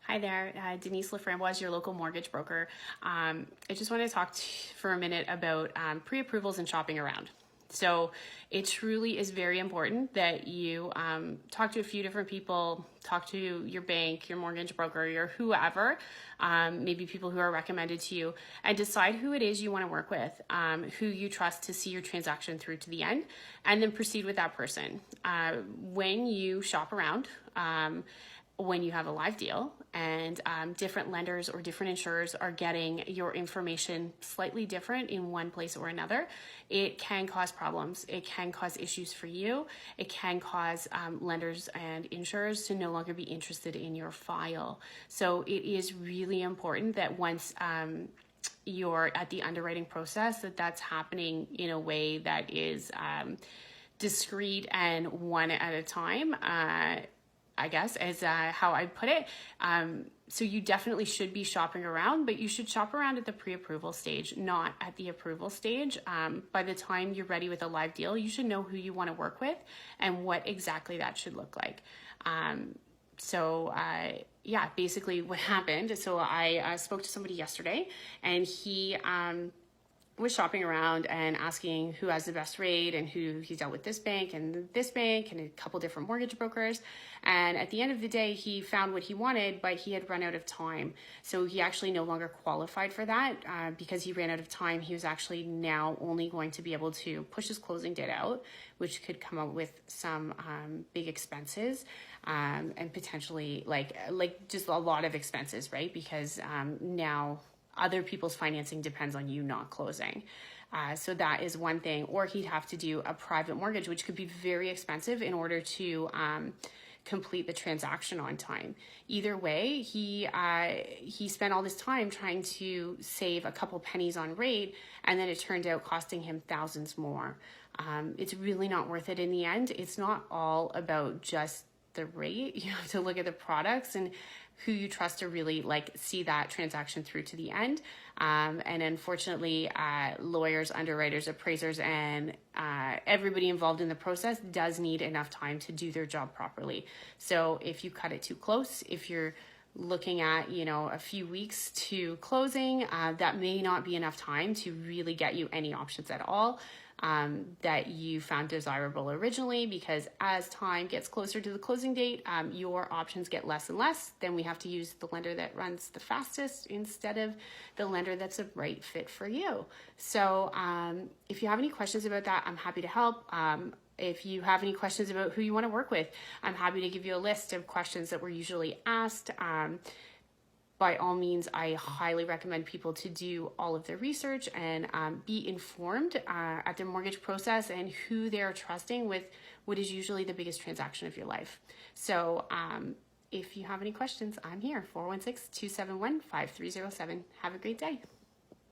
Hi there, Denise Laframboise, your local mortgage broker. I just want to talk for a minute about pre-approvals and shopping around. So it truly is very important that you talk to a few different people, talk to your bank, your mortgage broker, your whoever, maybe people who are recommended to you, and decide who it is you want to work with, who you trust to see your transaction through to the end, and then proceed with that person. When you shop around, when you have a live deal and different lenders or different insurers are getting your information slightly different in one place or another, it can cause problems. It can cause issues for you. It can cause lenders and insurers to no longer be interested in your file. So it is really important that once you're at the underwriting process, that's happening in a way that is discreet and one at a time. I guess is how I put it. So you definitely should be shopping around, but you should shop around at the pre-approval stage, not at the approval stage. By the time you're ready with a live deal, you should know who you want to work with and what exactly that should look like. Yeah, basically what happened. So I spoke to somebody yesterday and he was shopping around and asking who has the best rate and who he's dealt with this bank and a couple different mortgage brokers. And at the end of the day, he found what he wanted, but he had run out of time. So he actually no longer qualified for that because he ran out of time. He was actually now only going to be able to push his closing date out, which could come up with some big expenses and potentially like just a lot of expenses, right? Because now other people's financing depends on you not closing. So that is one thing. Or he'd have to do a private mortgage, which could be very expensive in order to complete the transaction on time. Either way, he spent all this time trying to save a couple pennies on rate, and then it turned out costing him thousands more. It's really not worth it in the end. It's not all about just the rate. You have to look at the products and who you trust to really see that transaction through to the end. And unfortunately, lawyers, underwriters, appraisers, and everybody involved in the process does need enough time to do their job properly. So if you cut it too close, if you're looking at, a few weeks to closing, that may not be enough time to really get you any options at all that you found desirable originally, because as time gets closer to the closing date, your options get less and less. Then we have to use the lender that runs the fastest instead of the lender that's a right fit for you. So if you have any questions about that, I'm happy to help. If you have any questions about who you want to work with, I'm happy to give you a list of questions that were usually asked. By all means, I highly recommend people to do all of their research and be informed at their mortgage process and who they're trusting with what is usually the biggest transaction of your life. So if you have any questions, I'm here, 416-271-5307. Have a great day.